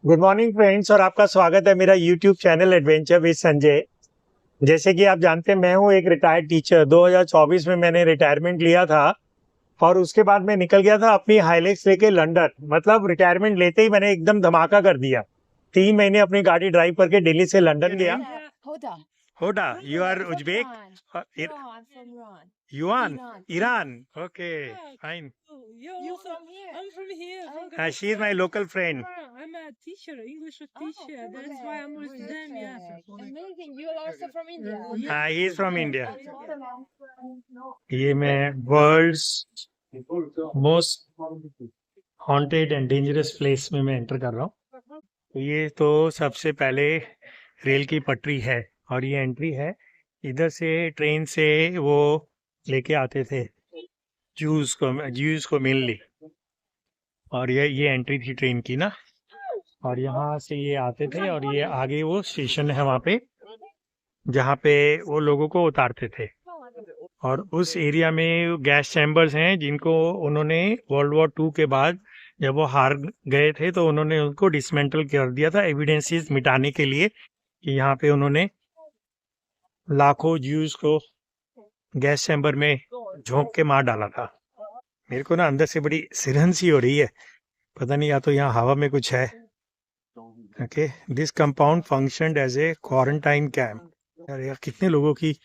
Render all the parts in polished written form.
Good morning friends और आपका स्वागत है मेरा YouTube channel adventure with Sanjay. जैसे कि आप जानते हैं मैं हूं एक रिटायर्ड टीचर। 2024 में मैंने रिटायरमेंट लिया था और उसके बाद मैं निकल गया था अपनी हाइलेक्स लेके लंदन। मतलब रिटायरमेंट लेते ही मैंने एकदम धमाका कर दिया। 3 महीने अपनी गाड़ी ड्राइव करके दिल्ली से लंदन गया। Hoda. Hoda, you are From Uzbek? Iran. No, I'm from Iran. युआन, Iran. Iran. Okay, Yeah. Fine. Oh, you're You also, from here? I'm from here. Oh, from she is my local friend. I'm a teacher, English Oh, teacher. That's why I'm with them. Yeah. perfect. Amazing. You are also from India. Yeah. He is from India. No. ये मैं world's most haunted and dangerous place में मैं enter कर रहा हूँ। तो ये तो सबसे पहले रेल की पटरी है और ये एंट्री है। इधर से ट्रेन से वो लेके आते थे ज्यूस को मेनली। और ये एंट्री थी ट्रेन की ना। और यहाँ से ये आते थे और ये आगे वो स्टेशन है वहाँ पे जहाँ पे वो लोगों को उतारते थे। और उस एरिया में गैस चैम्बर्स हैं जिनको उन्होंने वर्ल्ड वॉर 2 के बाद जब वो हार गए थे तो उन्होंने उनको डिसमेंटल कर दिया था एविडेंसेस मिटाने के लिए कि यहाँ पे उन्होंने लाखों ज्यूज को गैस चैम्बर में झोंक के मार डाला था। मेरे को ना अंदर से बड़ी सिरहन सी हो रही है, पता नहीं या तो यहाँ हवा में कुछ है। Okay, this compound functioned as a quarantine camp. यार कितने लोगों की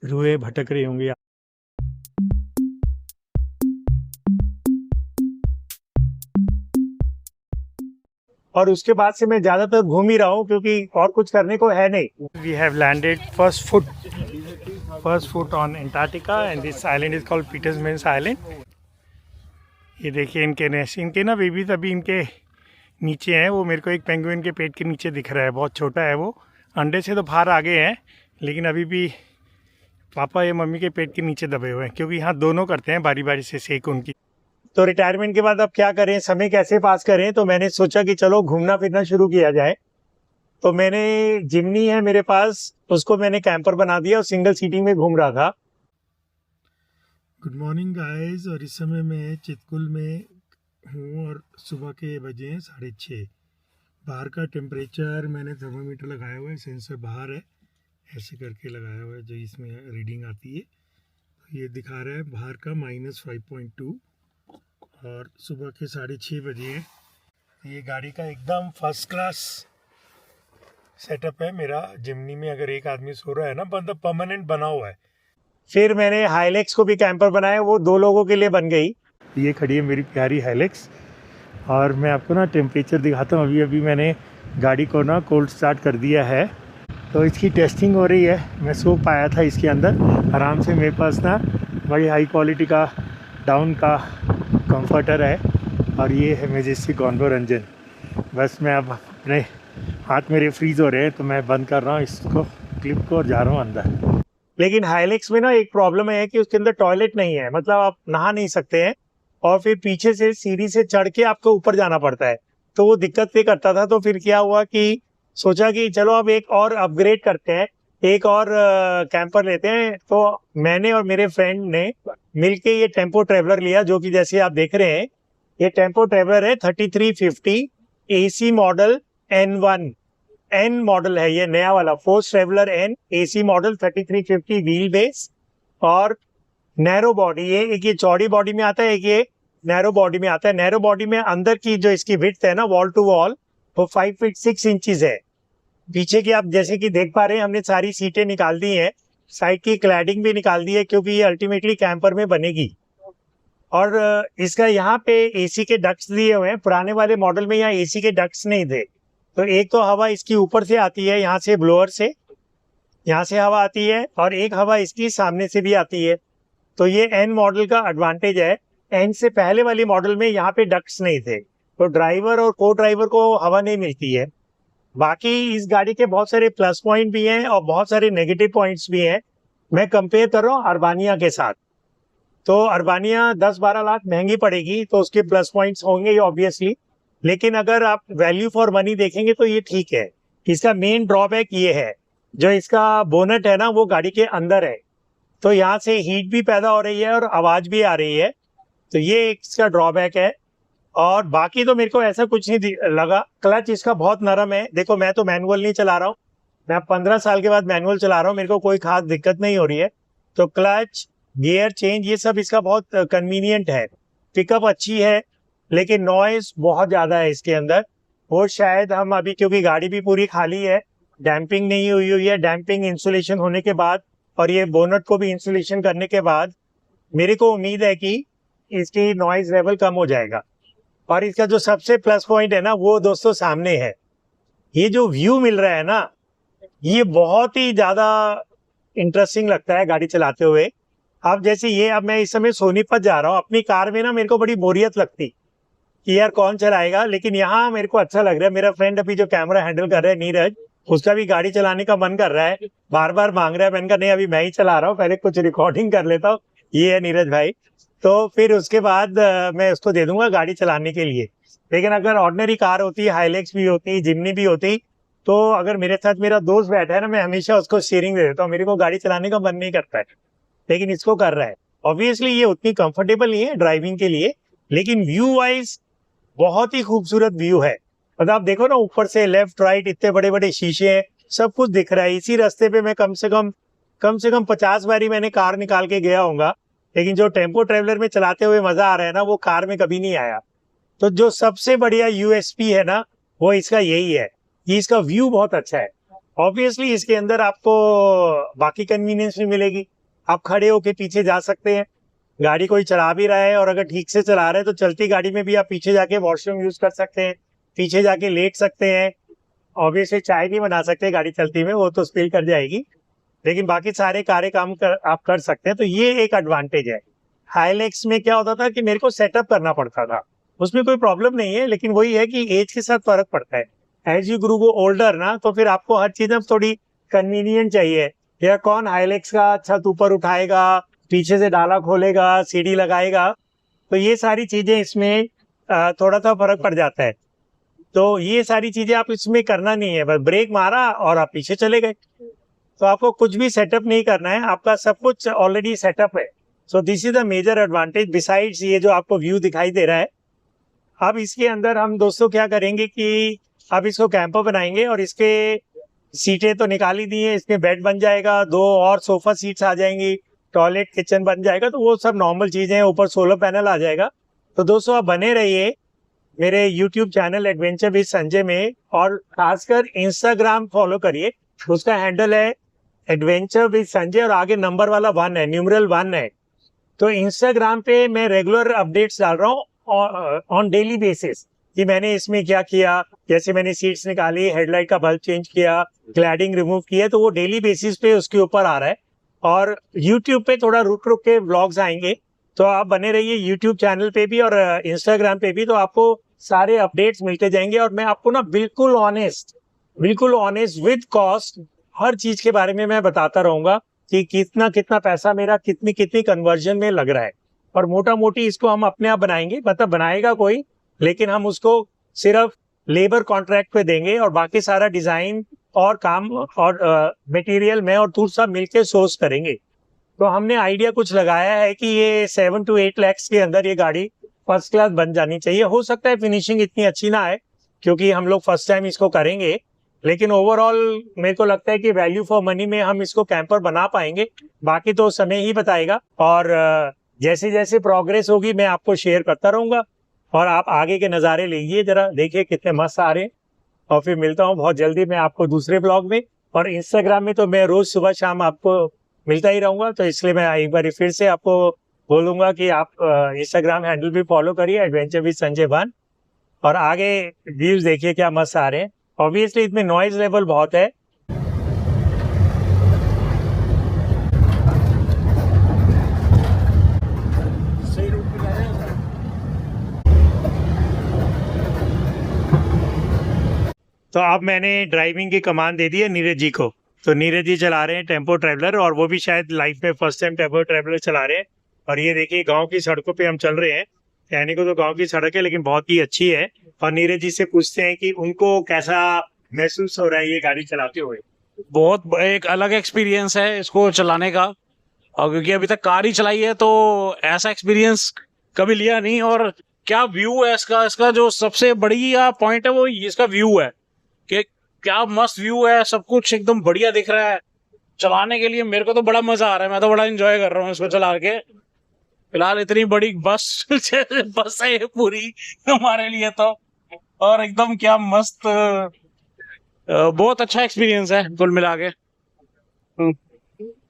रूहें भटक रही होंगी। और उसके बाद से मैं ज्यादातर घूम ही रहा हूँ क्योंकि और कुछ करने को है नहीं। We have landed first foot on Antarctica and this island is called Petermann's island. ये देखिए इनके नेस्ट, इनके ना बेबीज अभी इनके नीचे हैं। वो मेरे को एक पेंगुइन के पेट के नीचे दिख रहा है, बहुत छोटा है वो। अंडे से तो बाहर आ गए हैं लेकिन अभी भी पापा या मम्मी के पेट के नीचे दबे हुए हैं क्योंकि यहाँ दोनों करते हैं बारी बारी से सेक उनकी। तो रिटायरमेंट के बाद अब क्या करें, समय कैसे पास करें, तो मैंने सोचा कि चलो घूमना फिरना शुरू किया जाए। तो मैंने जिमनी है मेरे पास, उसको मैंने कैंपर बना दिया और सिंगल सीटिंग में घूम रहा था। गुड मॉर्निंग गाइस, और इस समय मैं चितकुल में हूँ और सुबह के बजे हैं 6:30। बाहर का टेम्परेचर मैंने थर्मोमीटर लगाया हुआ है, सेंसर बाहर है, ऐसे करके लगाया हुआ है जो इसमें रीडिंग आती है। तो ये दिखा रहा है बाहर का -5.2 और सुबह के 6:30 बजे हैं। ये गाड़ी का एकदम फर्स्ट क्लास सेटअप है मेरा। जिमनी में अगर एक आदमी सो रहा है ना, मतलब परमानेंट बना हुआ है। फिर मैंने हाइलेक्स को भी कैंपर बनाया, वो 2 लोगों के लिए बन गई। ये खड़ी है मेरी प्यारी हाइलेक्स और मैं आपको ना टेम्परेचर दिखाता हूँ। अभी मैंने गाड़ी को ना कोल्ड स्टार्ट कर दिया है तो इसकी टेस्टिंग हो रही है। मैं सो पाया था इसके अंदर आराम से। मेरे पास ना बड़ी हाई क्वालिटी का डाउन का कंफर्टर है और ये है मैजेस्टिक ऑनबोर्ड इंजन। बस मैं अब अपने हाथ मेरे फ्रीज हो रहे हैं तो मैं बंद कर रहा हूँ इसको, क्लिप को, और जा रहा हूँ अंदर। लेकिन हाइलेक्स में ना एक प्रॉब्लम है कि उसके अंदर टॉयलेट नहीं है, मतलब आप नहा नहीं सकते हैं और फिर पीछे से सीढ़ी से चढ़ के आपको ऊपर जाना पड़ता है, तो वो दिक्कत पे करता था। तो फिर क्या हुआ कि सोचा कि चलो अब एक और अपग्रेड करते हैं, एक और कैंपर लेते हैं। तो मैंने और मेरे फ्रेंड ने मिलके ये टेम्पो ट्रेवलर लिया, जो कि जैसे आप देख रहे हैं ये टेम्पो ट्रेवलर है 3350 AC model N1 N model है। ये नया वाला force traveller N AC model 3350 wheel base और नैरो बॉडी। एक ये चौड़ी बॉडी में आता है, एक ये नैरो बॉडी में आता है। नैरो बॉडी में अंदर की जो इसकी विड्थ है ना वॉल टू वॉल, वो 5 फीट 6 इंचेस है। पीछे की आप जैसे कि देख पा रहे हैं हमने सारी सीटें निकाल दी हैं, साइड की क्लैडिंग भी निकाल दी है क्योंकि ये अल्टीमेटली कैंपर में बनेगी। और इसका यहाँ पे एसी के डक्ट्स दिए हुए हैं। पुराने वाले मॉडल में यहाँ एसी के डक्ट्स नहीं थे, तो एक तो हवा इसकी ऊपर से आती है, यहाँ से ब्लोअर से, यहाँ से हवा आती है, और एक हवा इसकी सामने से भी आती है। तो ये N मॉडल का एडवांटेज है। N से पहले वाली मॉडल में यहाँ पे डक्ट्स नहीं थे, तो ड्राइवर और को ड्राइवर को हवा नहीं मिलती है। बाकी इस गाड़ी के बहुत सारे प्लस पॉइंट भी हैं और बहुत सारे नेगेटिव पॉइंट्स भी हैं। मैं कंपेयर कर रहा हूँ अर्बानिया के साथ। तो अर्बानिया 10-12 लाख महंगी पड़ेगी, तो उसके प्लस पॉइंट्स होंगे ऑब्वियसली, लेकिन अगर आप वैल्यू फॉर मनी देखेंगे तो ये ठीक है। इसका मेन ड्रॉबैक ये है, जो इसका बोनट है ना वो गाड़ी के अंदर है, तो यहाँ से हीट भी पैदा हो रही है और आवाज भी आ रही है, तो ये इसका ड्रॉबैक है। और बाकी तो मेरे को ऐसा कुछ नहीं लगा। क्लच इसका बहुत नरम है। देखो मैं तो मैनुअल नहीं चला रहा हूँ, मैं 15 साल के बाद मैनुअल चला रहा हूँ, मेरे को कोई खास दिक्कत नहीं हो रही है। तो क्लच, गियर चेंज, ये सब इसका बहुत कन्वीनियंट है। पिकअप अच्छी है, लेकिन नॉइज बहुत ज़्यादा है इसके अंदर। वो शायद हम अभी, क्योंकि गाड़ी भी पूरी खाली है, डैम्पिंग नहीं हुई है, डैम्पिंग इंसुलेशन होने के बाद और ये बोनट को भी इंसुलेशन करने के बाद मेरे को उम्मीद है कि इसकी नॉइज लेवल कम हो जाएगा। और इसका जो सबसे प्लस पॉइंट है ना, वो दोस्तों सामने है। ये जो व्यू मिल रहा है ना, ये बहुत ही ज़्यादा इंटरेस्टिंग लगता है गाड़ी चलाते हुए। अब जैसे ये, अब मैं इस समय सोनीपत जा रहा हूँ, अपनी कार में ना मेरे को बड़ी बोरियत लगती कि यार कौन चलाएगा, लेकिन यहाँ मेरे को अच्छा लग रहा है। मेरा फ्रेंड अभी जो कैमरा हैंडल कर रहा है, नीरज, उसका भी गाड़ी चलाने का मन कर रहा है, बार बार मांग रहा है। मैंने कहा नहीं, अभी मैं ही चला रहा हूँ, पहले कुछ रिकॉर्डिंग कर लेता हूँ। ये है नीरज भाई, तो फिर उसके बाद मैं उसको दे दूंगा गाड़ी चलाने के लिए। लेकिन अगर ऑर्डिनरी कार होती, हाईलेक्स भी होती, जिम्नी भी होती, तो अगर मेरे साथ मेरा दोस्त बैठा है ना, मैं हमेशा उसको स्टीयरिंग दे देता हूँ। मेरे को गाड़ी चलाने का मन नहीं करता है, लेकिन इसको कर रहा है। ऑब्वियसली ये उतनी कंफर्टेबल नहीं है ड्राइविंग के लिए, लेकिन व्यू वाइज बहुत ही खूबसूरत व्यू है। मतलब आप देखो ना, ऊपर से लेफ्ट राइट इतने बड़े बड़े शीशे हैं, सब कुछ दिख रहा है। इसी रास्ते पे मैं कम से कम 50 बारी मैंने कार निकाल के गया होऊंगा, लेकिन जो टेम्पो ट्रेवलर में चलाते हुए मजा आ रहा है ना, वो कार में कभी नहीं आया। तो जो सबसे बढ़िया यूएसपी है ना, वो इसका यही है कि इसका व्यू बहुत अच्छा है। ऑब्वियसली इसके अंदर आपको बाकी कन्वीनियंस भी मिलेगी। आप खड़े होके पीछे जा सकते हैं, गाड़ी कोई चला भी रहा है और अगर ठीक से चला रहे हैं तो चलती गाड़ी में भी आप पीछे जाके वॉशरूम यूज कर सकते हैं, पीछे जाके लेट सकते हैं। ऑब्वियसली चाय नहीं बना सकते गाड़ी चलती में, वो तो स्पिल कर जाएगी, लेकिन बाकी सारे काम आप कर सकते हैं। तो ये एक एडवांटेज है। हाईलेक्स में क्या होता था कि मेरे को सेटअप करना पड़ता था, उसमें कोई प्रॉब्लम नहीं है, लेकिन वही है कि एज के साथ फर्क पड़ता है। एज यू ग्रो ओल्डर ना, तो फिर आपको हर चीज में थोड़ी कन्वीनियंट चाहिए। या कौन हाईलेक्स का छत ऊपर उठाएगा, पीछे से डाला खोलेगा, सीढ़ी लगाएगा, तो ये सारी चीजें इसमें थोड़ा सा फर्क पड़ जाता है। तो ये सारी चीजें आप इसमें करना नहीं है, बस ब्रेक मारा और आप पीछे चले गए। तो आपको कुछ भी सेटअप नहीं करना है, आपका सब कुछ ऑलरेडी सेटअप है। So this is the major advantage. Besides ये जो आपको व्यू दिखाई दे रहा है, अब इसके अंदर हम दोस्तों क्या करेंगे कि अब इसको कैंपर बनाएंगे और इसके सीटें तो निकाल ही दी है, इसमें बेड बन जाएगा, 2 और सोफा सीट्स आ जाएंगी, टॉयलेट किचन बन जाएगा, तो वो सब नॉर्मल चीजें हैं। ऊपर सोलर पैनल आ जाएगा। तो दोस्तों आप बने रहिए मेरे YouTube channel adventure with Sanjay में, और खासकर इंस्टाग्राम फॉलो करिए, उसका हैंडल है एडवेंचर विद संजय और आगे नंबर वाला 1 है, न्यूमरल 1 है। तो इंस्टाग्राम पे मैं रेगुलर अपडेट्स डाल रहा हूँ ऑन डेली बेसिस कि मैंने इसमें क्या किया। जैसे मैंने सीट्स निकाली, हेडलाइट का बल्ब चेंज किया, क्लैडिंग रिमूव किया, तो वो डेली बेसिस पे उसके ऊपर आ रहा है। और यूट्यूब पे थोड़ा रुक के व्लॉग्स आएंगे, तो आप बने रहिए यूट्यूब चैनल पे भी और इंस्टाग्राम पे भी, तो आपको सारे अपडेट्स मिलते जाएंगे। और मैं आपको ना बिल्कुल ऑनेस्ट विद कॉस्ट हर चीज के बारे में मैं बताता रहूंगा कि कितना पैसा मेरा कितनी कन्वर्जन में लग रहा है। और मोटा मोटी इसको हम अपने आप बनाएंगे, मतलब बनाएगा कोई, लेकिन हम उसको सिर्फ लेबर कॉन्ट्रैक्ट पे देंगे और बाकी सारा डिजाइन और काम और मटेरियल में और तू सब मिलके सोर्स करेंगे। तो हमने आइडिया कुछ लगाया है कि ये 7 to 8 lakhs के अंदर ये गाड़ी फर्स्ट क्लास बन जानी चाहिए। हो सकता है फिनिशिंग इतनी अच्छी ना आए, क्योंकि हम लोग फर्स्ट टाइम इसको करेंगे, लेकिन ओवरऑल मेरे को लगता है कि वैल्यू फॉर मनी में हम इसको कैंपर बना पाएंगे। बाकी तो समय ही बताएगा, और जैसे जैसे प्रोग्रेस होगी मैं आपको शेयर करता रहूंगा। और आप आगे के नज़ारे लीजिए, जरा देखिए कितने मस्त आ रहे हैं। और फिर मिलता हूँ बहुत जल्दी मैं आपको दूसरे ब्लॉग में। और इंस्टाग्राम में तो मैं रोज सुबह शाम आपको मिलता ही रहूंगा, तो इसलिए मैं एक बार फिर से आपको बोलूंगा कि आप इंस्टाग्राम हैंडल भी फॉलो करिए, एडवेंचर विद संजय 1, और आगे व्यूज देखिए क्या मस्त आ रहे हैं। ऑब्वियसली इसमें नॉइज लेवल बहुत है। तो अब मैंने ड्राइविंग की कमान दे दी है नीरज जी को। तो नीरज जी चला रहे हैं टेम्पो ट्रैवलर, और वो भी शायद लाइफ में फर्स्ट टाइम टेम्पो ट्रैवलर चला रहे हैं। और ये देखिए गांव की सड़कों पे हम चल रहे हैं, कहने को तो गांव की सड़क है लेकिन बहुत ही अच्छी है। और नीरज जी से पूछते हैं कि उनको कैसा महसूस हो रहा है ये गाड़ी चलाते हुए। बहुत एक अलग एक्सपीरियंस है इसको चलाने का, और क्योंकि अभी तक कार ही चलाई है तो ऐसा एक्सपीरियंस कभी लिया नहीं। और क्या व्यू है इसका, इसका जो सबसे बढ़िया पॉइंट है वो इसका व्यू है कि क्या मस्त व्यू है, सब कुछ एकदम बढ़िया दिख रहा है। चलाने के लिए मेरे को तो बड़ा मजा आ रहा है, मैं तो बड़ा एंजॉय कर रहा हूँ इसको चला के। फिलहाल इतनी बड़ी बस बस है ये पूरी हमारे लिए तो, और एकदम क्या मस्त बहुत अच्छा एक्सपीरियंस है कुल मिला के।